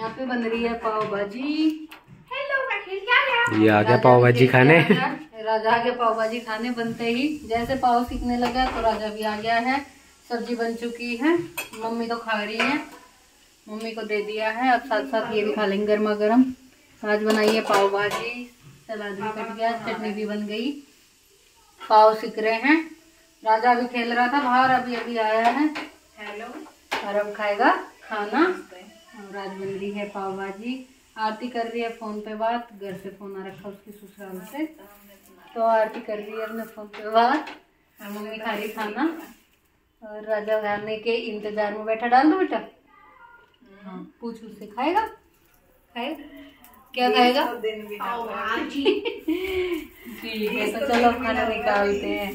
यहाँ पे बन रही है पाव भाजी। ये आ गया पाव भाजी खाने। राजा आ गया पाव भाजी खाने। बनते ही जैसे पाव सीखने लगा तो राजा भी आ गया है। सब्जी बन चुकी है, मम्मी तो खा रही है, मम्मी को दे दिया है। अब साथ साथ ये भी खा लेंगे गर्मा गर्म। आज बनाई है पाव भाजी, सलाद भी कट गया, चटनी भी बन गई। पाव सीख रहे हैं। राजा अभी खेल रहा था बाहर, अभी अभी आया है। हेलो। और अब खाएगा खाना। और आज बन रही है पाव भाजी। आरती कर रही है फोन पे बात, घर से फोन आ रखा उसकी ससुराल से, तो आरती कर रही है अपने फोन पे बात और मम्मी खा रही खाना। और राजा खाने के इंतजार में बैठा। डाल दो बेटा। हाँ, पूछ उससे खाएगा, खाएगा क्या खाएगा? ठीक है, तो चलो खाना निकालते हैं।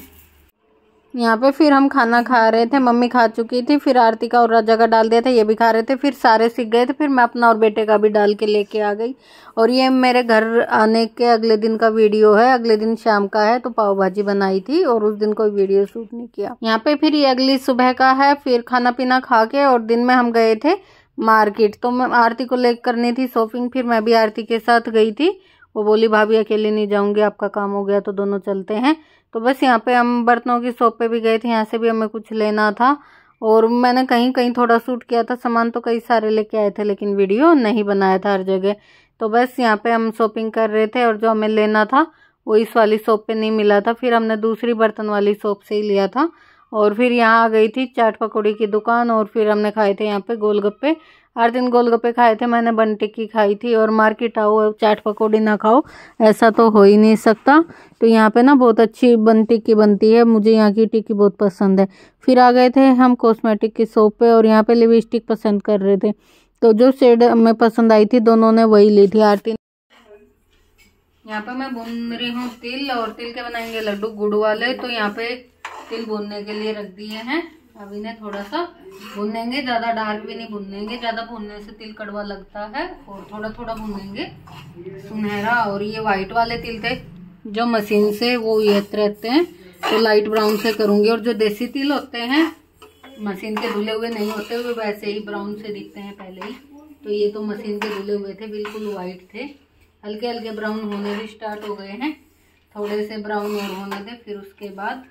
यहाँ पे फिर हम खाना खा रहे थे, मम्मी खा चुकी थी, फिर आरती का और राजा का डाल दिया था, ये भी खा रहे थे, फिर सारे सीख गए थे, फिर मैं अपना और बेटे का भी डाल के लेके आ गई। और ये मेरे घर आने के अगले दिन का वीडियो है, अगले दिन शाम का है। तो पाव भाजी बनाई थी और उस दिन कोई वीडियो शूट नहीं किया। यहाँ पे फिर ये अगली सुबह का है। फिर खाना पीना खा के और दिन में हम गए थे मार्केट। तो मैं आरती को लेकर करनी थी शॉपिंग, फिर मैं भी आरती के साथ गई थी। वो बोली भाभी अकेले नहीं जाऊंगी, आपका काम हो गया तो दोनों चलते हैं। तो बस यहाँ पे हम बर्तनों की शॉप पे भी गए थे, यहाँ से भी हमें कुछ लेना था। और मैंने कहीं कहीं थोड़ा शूट किया था, सामान तो कई सारे लेके आए थे, लेकिन वीडियो नहीं बनाया था हर जगह। तो बस यहाँ पे हम शॉपिंग कर रहे थे और जो हमें लेना था वो इस वाली शॉप पे नहीं मिला था, फिर हमने दूसरी बर्तन वाली शॉप से ही लिया था। और फिर यहाँ आ गई थी चाट पकौड़ी की दुकान, और फिर हमने खाए थे यहाँ पे गोलगप्पे। हर दिन गोलगप्पे खाए थे मैंने, बन टिक्की खाई थी। और मार्केट आओ चाट पकौड़ी ना खाओ, ऐसा तो हो ही नहीं सकता। तो यहाँ पे ना बहुत अच्छी बन टिक्की बनती है, मुझे यहाँ की टिक्की बहुत पसंद है। फिर आ गए थे हम कॉस्मेटिक की शॉप पे और यहाँ पे लिपस्टिक पसंद कर रहे थे। तो जो शेड हमें पसंद आई थी दोनों ने वही ली थी। आरती यहाँ पे मैं भून रही हूँ तिल, और तिल के बनाएंगे लड्डू गुड़ वाले। तो यहाँ पे तिल भूनने के लिए रख दिए हैं। अब इन्हें थोड़ा सा भूनेंगे, ज्यादा डार्क भी नहीं भूनेंगे, ज्यादा भूनने से तिल कड़वा लगता है। और थोड़ा थोड़ा भूनेंगे सुनहरा। और ये व्हाइट वाले तिल थे जो मशीन से वो ये रहते हैं, तो लाइट ब्राउन से करूंगी। और जो देसी तिल होते हैं मशीन के धुले हुए नहीं होते, वो वैसे ही ब्राउन से दिखते हैं पहले ही। तो ये तो मशीन के धुले हुए थे, बिल्कुल व्हाइट थे। हल्के हल्के ब्राउन होने भी स्टार्ट हो गए हैं, थोड़े से ब्राउन और होने थे। फिर उसके बाद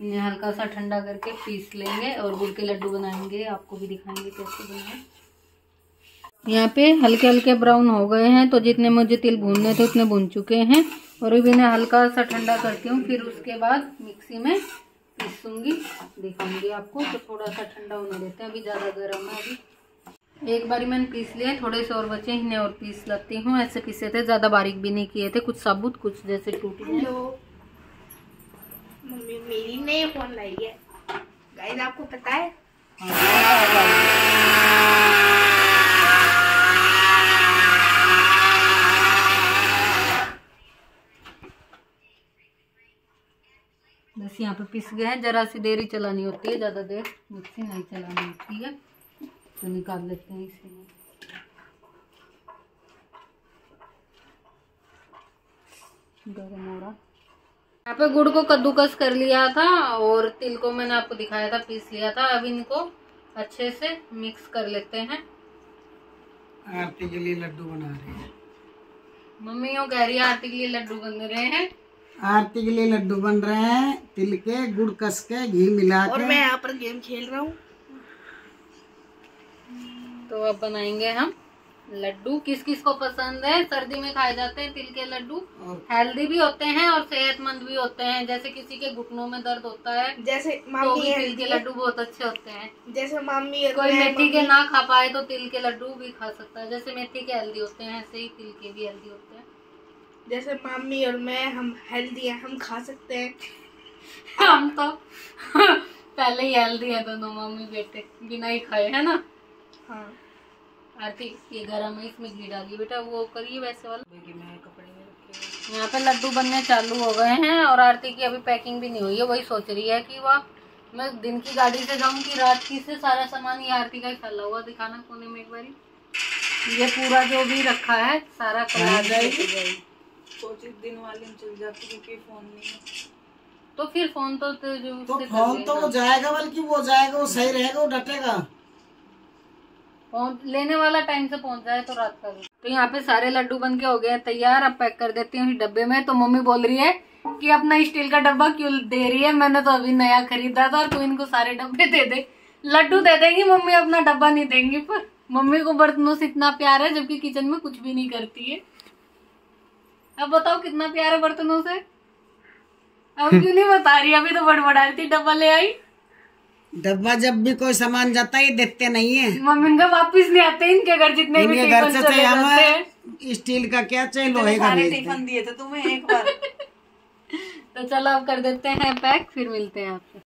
इन्हें हल्का सा ठंडा करके पीस लेंगे और गुड़ के लड्डू बनाएंगे, आपको भी दिखाएंगे कैसे बनाए। यहाँ पे हल्के हल्के ब्राउन हो गए हैं, तो जितने मुझे तिल भूनने थे उतने भून चुके हैं। और अब इन्हें हल्का सा ठंडा करती हूँ, फिर उसके बाद मिक्सी में पीसूंगी, दिखाऊंगी आपको। तो थोड़ा सा ठंडा होने देते हैं, अभी ज़्यादा गर्म है। अभी एक बारी मैंने पीस लिए, थोड़े से और बचे, इन्हें और पीस लेती हूँ। ऐसे पीसे थे, ज़्यादा बारीक भी नहीं किए थे, कुछ साबुत कुछ जैसे टूट गए। मम्मी मेरी नई फोन लाई है गाइस, आपको पता है? बस यहाँ पे पिस गए हैं। जरा सी देर ही चलानी होती है, ज़्यादा देर मिक्सी नहीं चलानी होती है। तो निकाल लेते हैं इसे। गरम हो रहा। यहाँ पे गुड़ को कद्दूकस कर लिया था और तिल को मैंने आपको दिखाया था पीस लिया था। अब इनको अच्छे से मिक्स कर लेते हैं। आरती के लिए लड्डू बना रहे हैं मम्मी, यूँ कह रही है आरती के लिए लड्डू बन रहे हैं। आरती के लिए लड्डू बन रहे हैं, तिल के गुड़ कस के घी मिला के। और मैं यहाँ पर गेम खेल रहा हूँ। तो अब बनाएंगे हम लड्डू। किस किस को पसंद है? सर्दी में खाए जाते हैं तिल के लड्डू, हेल्दी भी होते हैं और सेहतमंद भी होते हैं। जैसे किसी के घुटनों में दर्द होता है, जैसे तो भी तिल के लड्डू बहुत अच्छे होते हैं। जैसे मम्मी कोई मेथी के ना खा पाए तो तिल के लड्डू भी खा सकता है। जैसे मेथी के हेल्दी होते हैं, ऐसे ही तिल के भी हेल्दी होते हैं। जैसे मम्मी और मैं, हम हेल्दी हैं, हम खा सकते हैं। हम तो पहले ही हेल्दी है दोनों, मम्मी बेटे बिना ही खाए, है ना? हाँ। आरती ये गरम है, इसमें घी डालिए बेटा, वो करिए वैसे वाला। कपड़े में रखे यहाँ पे लड्डू बनने चालू हो गए हैं और आरती की अभी पैकिंग भी नहीं हुई है। वही सोच रही है कि वह मैं दिन की गाड़ी से जाऊँ कि रात की से। सारा सामान ये आरती का ही फैला हुआ, दिखाना कोने में एक बारी। ये पूरा जो भी रखा है सारा कल आ जाएगी। सोची दिन वाले में चल जाती क्योंकि फोन नहीं है। तो फिर फोन तो फोन तो वो जाएगा, बल्कि वो जाएगा, वो सही रहेगा, वो डटेगा। लेने वाला टाइम से पहुंच जाए तो रात का। तो यहाँ पे सारे लड्डू बन के हो गए तैयार। अब पैक कर देती हूँ डब्बे में। तो मम्मी बोल रही है कि अपना स्टील का डब्बा क्यों दे रही है, मैंने तो अभी नया खरीदा था और तू इनको सारे डब्बे दे दे। लड्डू दे देंगी मम्मी, अपना डब्बा नहीं देंगी। पर मम्मी को बर्तनों से इतना प्यार है जबकि किचन में कुछ भी नहीं करती है। अब बताओ कितना प्यार है बर्तनों से। अब क्यों नहीं बता रही, अभी तो बड़बड़ा रही थी डब्बा ले आई। डब्बा जब भी कोई सामान जाता है देते नहीं है मम्मी इनका वापिस नहीं आते इनके घर जितने भी इनके घर टिफिन से चले जाते हैं। हमें स्टील का क्या चाहिए, लोहे का सारे भेजते टिफिन दिए थे तुम्हें एक बार। तो चलो अब कर देते हैं पैक, फिर मिलते हैं आपसे।